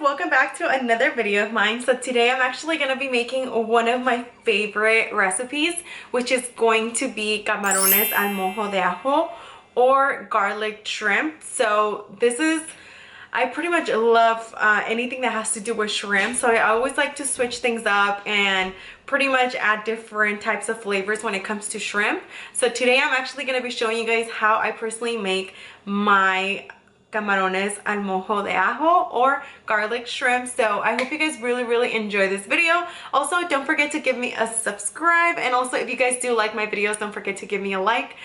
welcome back to another video of mine. So today I'm actually going to be making one of my favorite recipes, which is going to be Camarones Al Mojo De Ajo or garlic shrimp. So this is, I pretty much love anything that has to do with shrimp, so I always like to switch things up and pretty much add different types of flavors when it comes to shrimp. So today I'm actually going to be showing you guys how I personally make my Camarones Al Mojo De Ajo or garlic shrimp. So I hope you guys really enjoy this video. Also, don't forget to give me a subscribe, and also if you guys do like my videos, don't forget to give me a like.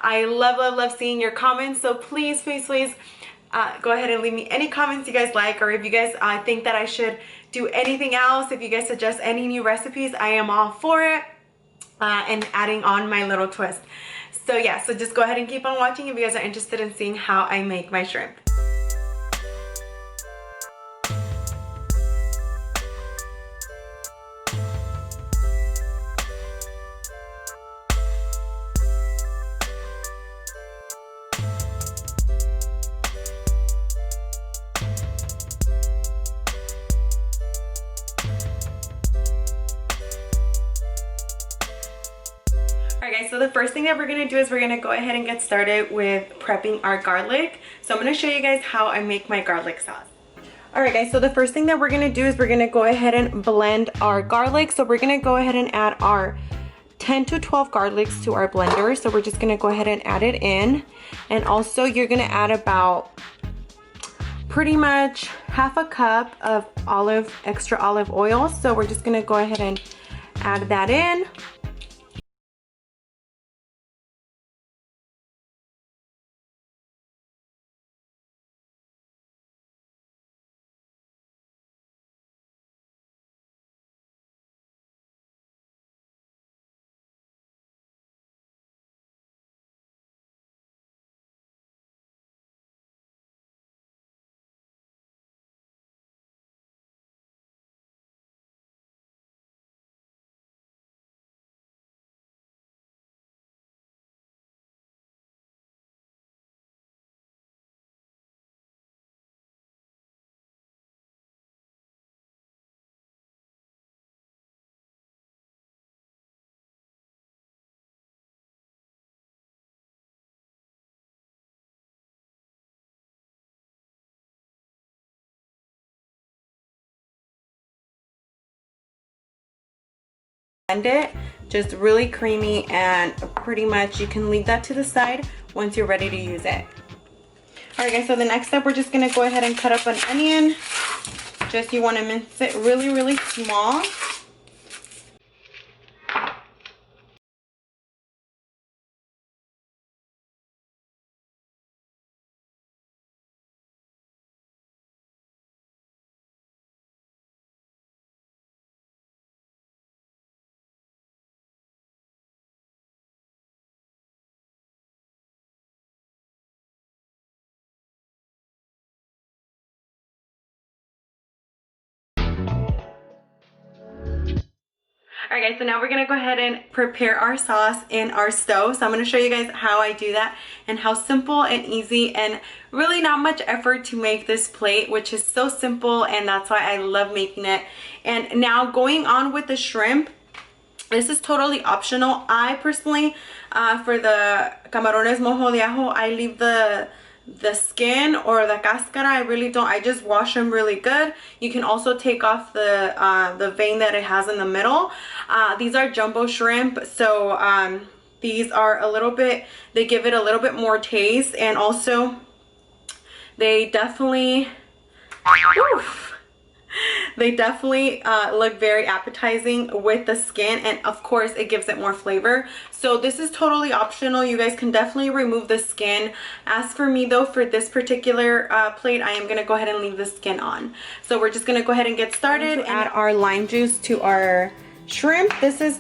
I love seeing your comments, so please go ahead and leave me any comments you guys like, or if you guys think that I should do anything else, if you guys suggest any new recipes, I am all for it, and adding on my little twist. So yeah, so just go ahead and keep on watching if you guys are interested in seeing how I make my shrimp. Alright guys, so the first thing that we're going to do is we're going to go ahead and get started with prepping our garlic. So I'm going to show you guys how I make my garlic sauce. Alright guys, so the first thing that we're going to do is we're going to go ahead and blend our garlic. So we're going to go ahead and add our 10 to 12 garlics to our blender. So we're just going to go ahead and add it in. And also you're going to add about pretty much half a cup of extra olive oil. So we're just going to go ahead and add that in. Blend it just really creamy, and pretty much you can leave that to the side once you're ready to use it. Alright guys, so the next step, we're just going to go ahead and cut up an onion. Just you want to mince it really small. Alright guys, so now we're going to go ahead and prepare our sauce in our stove. So I'm going to show you guys how I do that and how simple and easy and really not much effort to make this plate, which is so simple, and that's why I love making it. And now going on with the shrimp, this is totally optional. I personally, for the Camarones Mojo De Ajo, I leave the skin or the cascara. I really don't. I just wash them really good. You can also take off the vein that it has in the middle. These are jumbo shrimp, so these are a little bit, they give it a little bit more taste, and also they definitely look very appetizing with the skin, and of course it gives it more flavor. So this is totally optional. You guys can definitely remove the skin. As for me though, for this particular plate, I am going to go ahead and leave the skin on. So we're just going to go ahead and get started and add our lime juice to our shrimp. This is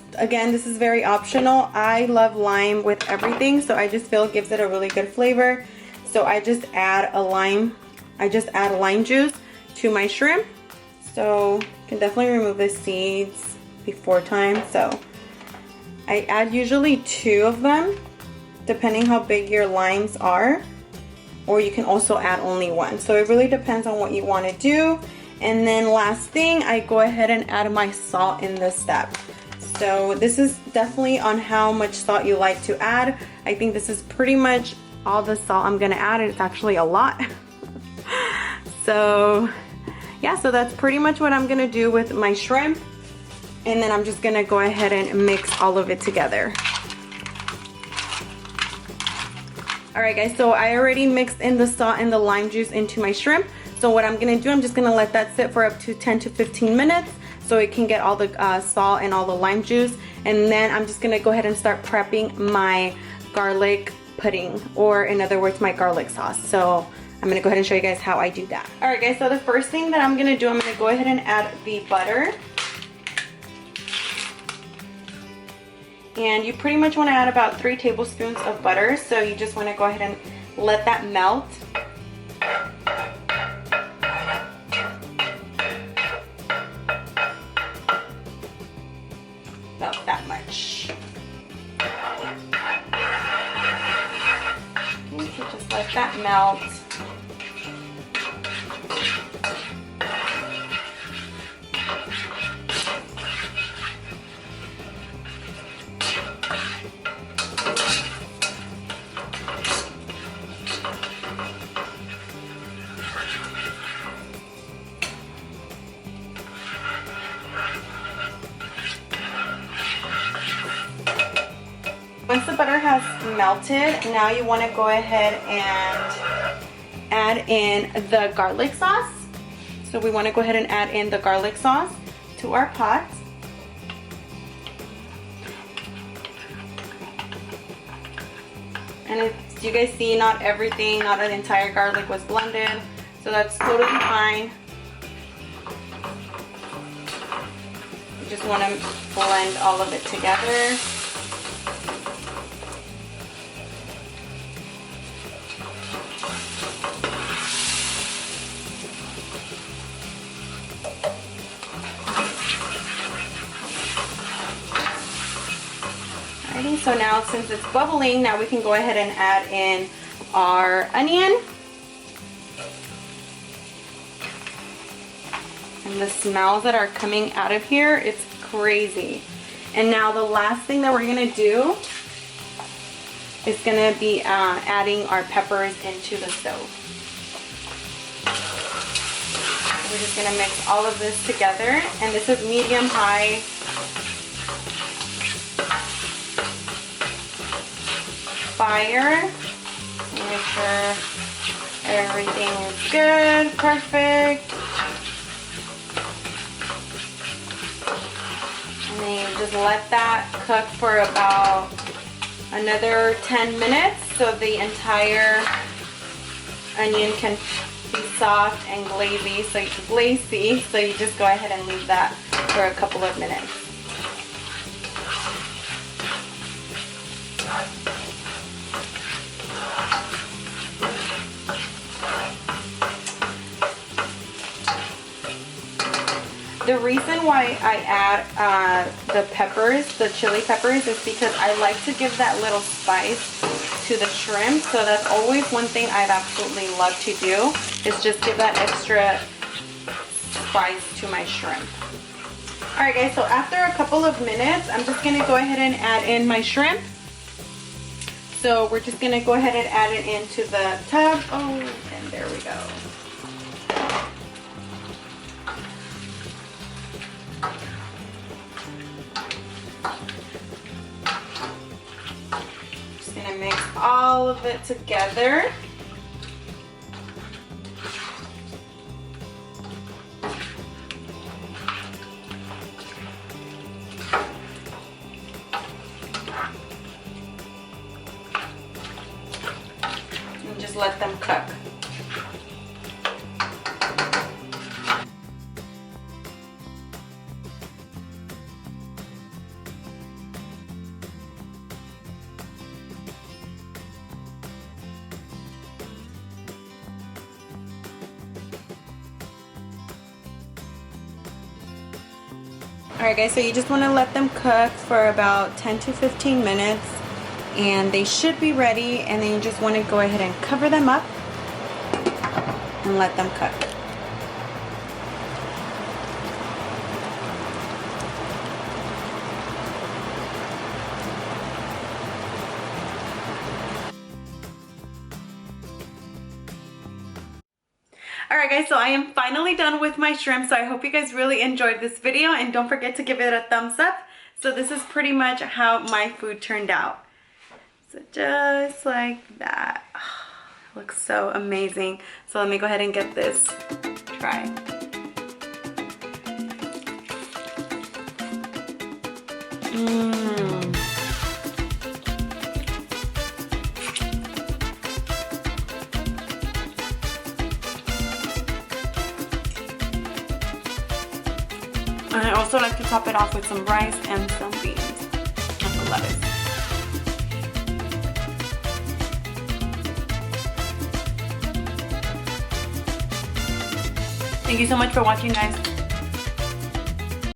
very optional. I love lime with everything, so I just feel it gives it a really good flavor. So I just add lime juice to my shrimp. So you can definitely remove the seeds before time. So I add usually 2 of them, depending how big your limes are, or you can also add only 1. So it really depends on what you want to do. And then last thing, I go ahead and add my salt in this step. So this is definitely on how much salt you like to add. I think this is pretty much all the salt I'm gonna add. It's actually a lot. So yeah, so that's pretty much what I'm gonna do with my shrimp. And then I'm just gonna go ahead and mix all of it together. All right guys, so I already mixed in the salt and the lime juice into my shrimp. So what I'm gonna do, I'm just gonna let that sit for up to 10 to 15 minutes so it can get all the salt and all the lime juice. And then I'm just gonna go ahead and start prepping my garlic pudding, or in other words, my garlic sauce. So I'm gonna go ahead and show you guys how I do that. All right guys, so the first thing that I'm gonna do, I'm gonna go ahead and add the butter. And you pretty much want to add about 3 tablespoons of butter. So you just want to go ahead and let that melt. About that much. Okay, so just let that melt. Once the butter has melted, now you want to go ahead and add in the garlic sauce. So we want to go ahead and add in the garlic sauce to our pot. And as you guys see, not everything, not an entire garlic was blended, so that's totally fine. You just want to blend all of it together. So now since it's bubbling, now we can go ahead and add in our onion. And the smells that are coming out of here, it's crazy. And now the last thing that we're gonna do is gonna be adding our peppers into the stove. We're just gonna mix all of this together, and this is medium-high. Fire. Make sure everything is good, perfect. And then you just let that cook for about another 10 minutes so the entire onion can be soft and glazy. So you just go ahead and leave that for a couple of minutes. The reason why I add the peppers, the chili peppers, is because I like to give that little spice to the shrimp. So that's always one thing I'd absolutely love to do, is just give that extra spice to my shrimp. Alright guys, so after a couple of minutes, I'm just going to go ahead and add in my shrimp. So we're just going to go ahead and add it into the tub. Oh, and there we go. Just going to mix all of it together. Just let them cook. Alright guys, so you just want to let them cook for about 10 to 15 minutes. And they should be ready, and then you just want to go ahead and cover them up and let them cook. Alright guys, so I am finally done with my shrimp, so I hope you guys really enjoyed this video, and don't forget to give it a thumbs up. So this is pretty much how my food turned out. So just like that. Oh, looks so amazing. So let me go ahead and get this tried. And I also like to top it off with some rice and some beans and some lettuce. Thank you so much for watching, guys.